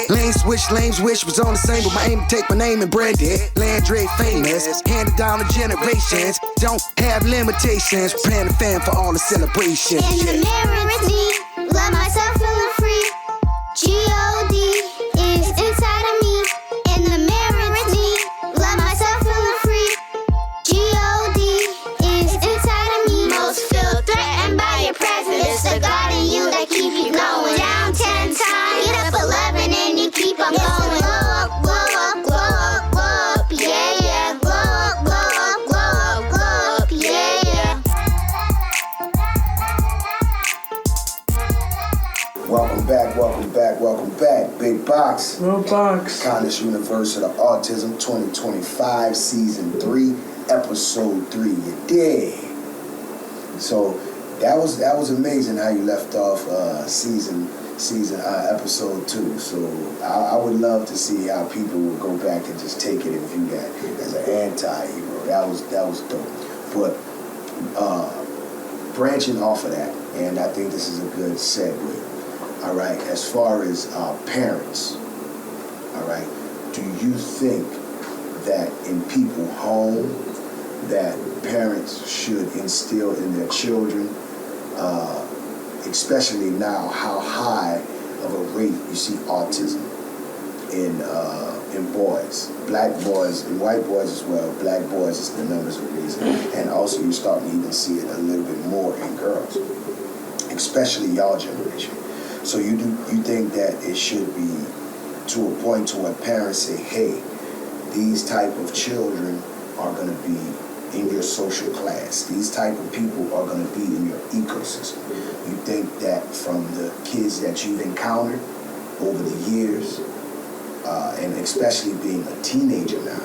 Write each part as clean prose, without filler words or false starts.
Lanes wish was on the same, but my aim to take my name and brand it. Landry famous, handed down the generations. Don't have limitations, preparing the fam for all the celebrations. In the mirror with me, love myself feeling free. G-O-D is inside of me. In the mirror with me, love myself feeling free. G-O-D is inside of me. Most feel threatened by your presence. It's the God in you that keep you going. Down 10 times, get up 11 and you keep on going. Glow up, glow up, glow up, glow up, yeah, yeah. Glow up, glow up, glow up, glow up, yeah, yeah. Welcome back, Big Boxx. Lil Boxx. Connis University Autism 2025, Season 3, Episode 3. You dig? So that was amazing how you left off Episode 2. So I would love to see how people would go back and just take it and view that as an anti-hero. That was dope. But branching off of that, and I think this is a good segue. All right, as far as parents, all right, do you think that in people's home that parents should instill in their children, especially now how high of a rate you see autism in boys, black boys and white boys as well. Black boys is the numbers are raising, and also you're starting to even see it a little bit more in girls, especially y'all generation. So you think that it should be to a point to where parents say, hey, these type of children are going to be in your social class. These type of people are going to be in your ecosystem. You think that from the kids that you've encountered over the years, and especially being a teenager now,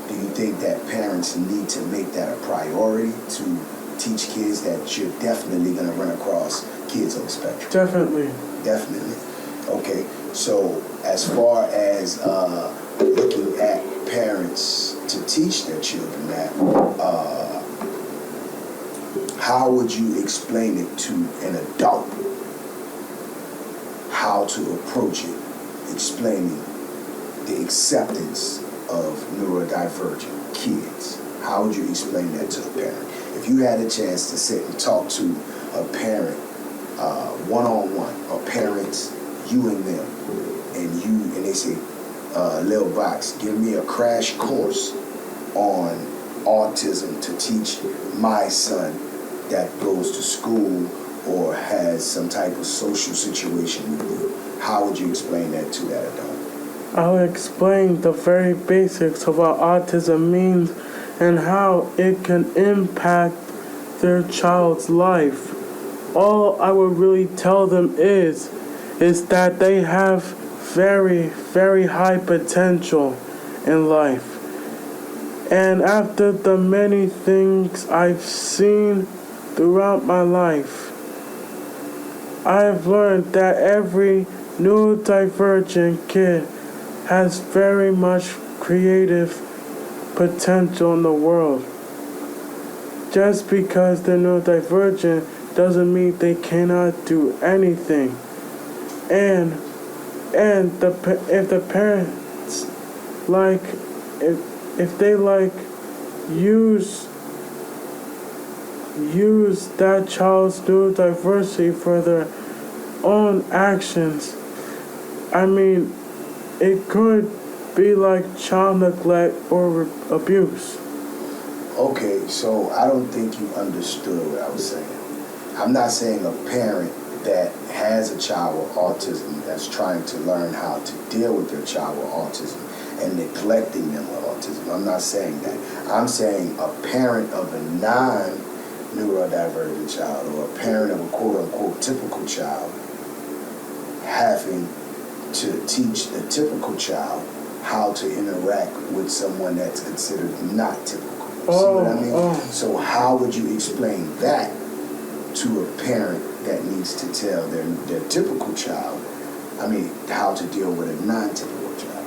do you think that parents need to make that a priority to teach kids that you're definitely going to run across kids on the spectrum? Definitely. Okay, so as far as looking at parents to teach their children that, how would you explain it to an adult how to approach it, explaining the acceptance of neurodivergent kids? How would you explain that to a parent? If you had a chance to sit and talk to a parent one-on-one, or parents, you and them, and they say, Lil Boxx, give me a crash course on autism to teach my son that goes to school or has some type of social situation with you. How would you explain that to that adult? I'll explain the very basics of what autism means and how it can impact their child's life. All I would really tell them is that they have very, very high potential in life. And after the many things I've seen throughout my life, I've learned that every neurodivergent kid has very much creative potential in the world. Just because they're neurodivergent doesn't mean they cannot do anything. And if the parents if they use that child's neurodiversity for their own actions, I mean, it could be like child neglect or abuse. Okay, so I don't think you understood what I was saying. I'm not saying a parent that has a child with autism that's trying to learn how to deal with their child with autism and neglecting them with autism. I'm not saying that. I'm saying a parent of a non-neurodivergent child or a parent of a quote-unquote typical child having to teach the typical child how to interact with someone that's considered not typical. See what I mean? So how would you explain that to a parent that needs to tell their typical child, how to deal with a non-typical child?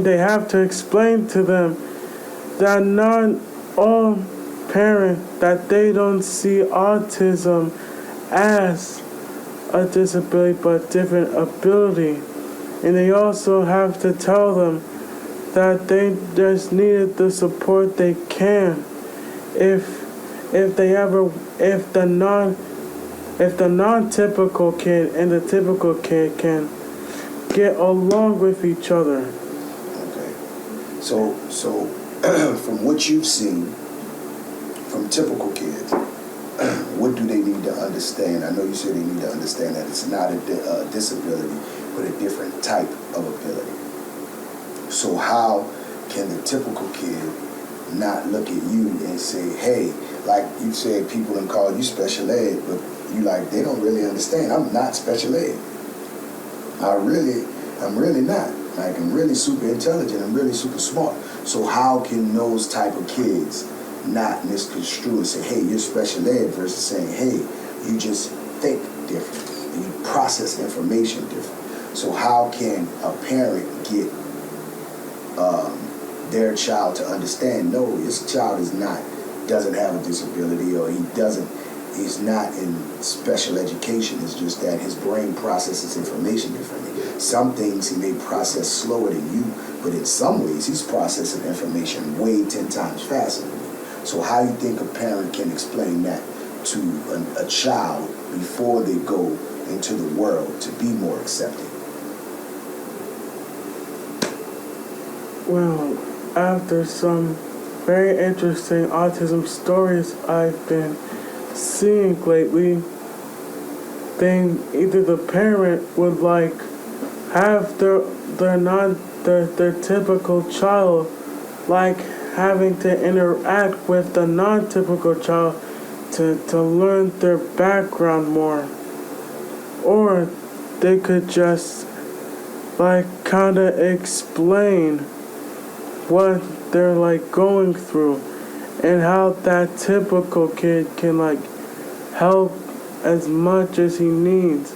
They have to explain to them that not all parents, that they don't see autism as a disability but different ability. And they also have to tell them that they just needed the support they can. If the non-typical kid and the typical kid can get along with each other. Okay. So from what you've seen from typical kids, what do they need to understand? I know you said they need to understand that it's not a disability, but a different type of ability. So how can the typical kid not look at you and say, hey, like you said, people don't call you special ed, but you like, they don't really understand. I'm not special ed. I'm really not. Like, I'm really super intelligent. I'm really super smart. So how can those type of kids not misconstrue and say, hey, you're special ed, versus saying, hey, you just think different. You process information different. So how can a parent get their child to understand, no, this child doesn't have a disability, or he's not in special education. It's just that his brain processes information differently. Some things he may process slower than you, but in some ways he's processing information way 10 times faster than you. So how you think a parent can explain that to a child before they go into the world to be more accepting? Well, after some very interesting autism stories I've been seeing lately, then either the parent would like have their typical child like having to interact with the non-typical child to learn their background more, or they could just like kind of explain what they're like going through and how that typical kid can like help as much as he needs,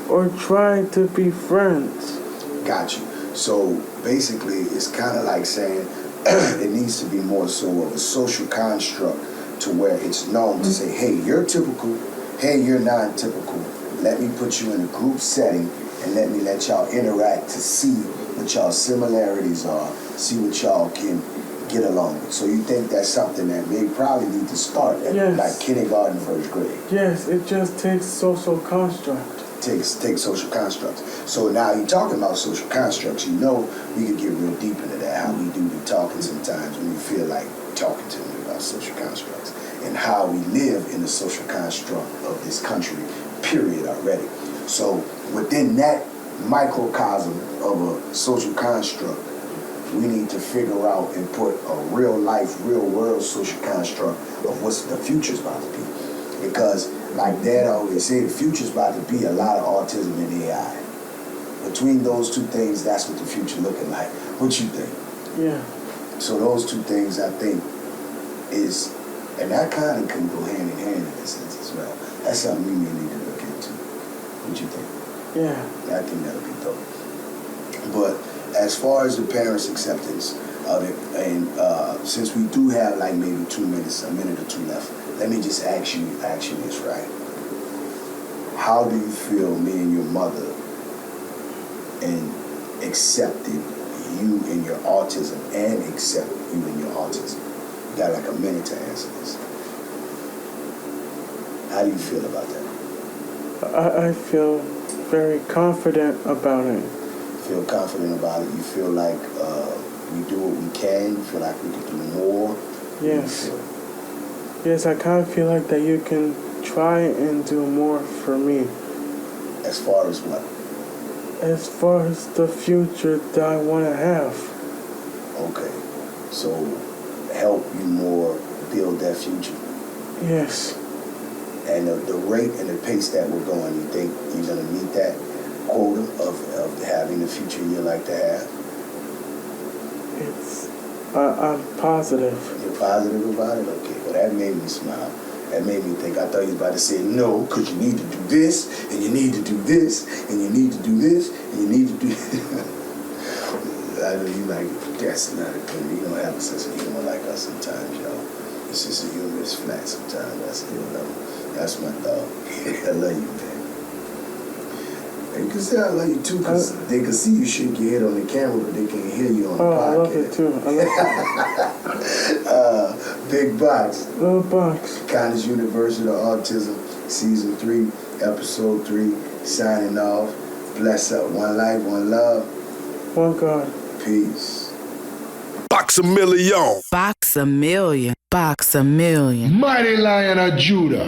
or try to be friends. Got you. So basically it's kind of like saying it needs to be more so of a social construct to where it's known to say, hey, you're typical, hey, you're non-typical. Let me put you in a group setting and let y'all interact to see what y'all similarities are, see what y'all can get along with. So you think that's something that they probably need to start at like kindergarten, first grade? Yes, it just takes social construct. Takes social constructs. So now you're talking about social constructs. You know we could get real deep into that, how we do be talking sometimes when we feel like talking to them about social constructs and how we live in the social construct of this country, period, already. So within that microcosm of a social construct, we need to figure out and put a real life, real world social construct of what's the future's about to be. Because like Dad always say, the future's about to be a lot of autism and AI. Between those two things, that's what the future looking like. What you think? Yeah. So those two things, I think, is, and that kind of can go hand in hand in a sense as well. That's something we may need to look into. What you think? Yeah. I think that'll be dope. But as far as the parents' acceptance of it, and since we do have like maybe 2 minutes, a minute or two left, let me just ask you this, right? How do you feel me and your mother and accepted you and your autism and accept you and your autism? You got like a minute to answer this. How do you feel about that? I feel very confident about it. Feel confident about it? You feel like we do what we can? You feel like we can do more? Yes. Yes, I kind of feel like that you can try and do more for me. As far as what? As far as the future that I want to have. Okay. So help you more build that future. Yes. And the rate and the pace that we're going, you think you're going to meet that quota of having the future you like to have? I'm positive. You're positive about it? Okay, well that made me smile. That made me think. I thought you was about to say no, because you need to do this, and you need to do this, and you need to do this, and you need to do I know you like, that's not a good, you don't have a sense of humor like us sometimes, y'all. Your sense of humor is flat sometimes. That's my dog. I love you, man. You can say I love you too, because they can see you shake your head on the camera, but they can't hear you on the Oh, podcast. I love it too. I love it. Big Boxx. Lil Boxx. Connis University of Autism, Season 3, Episode 3, signing off. Bless up. One life, one love. One God. Peace. Boxx-A-Million. Boxx-A-Million. Boxx-A-Million. Mighty Lion of Judah.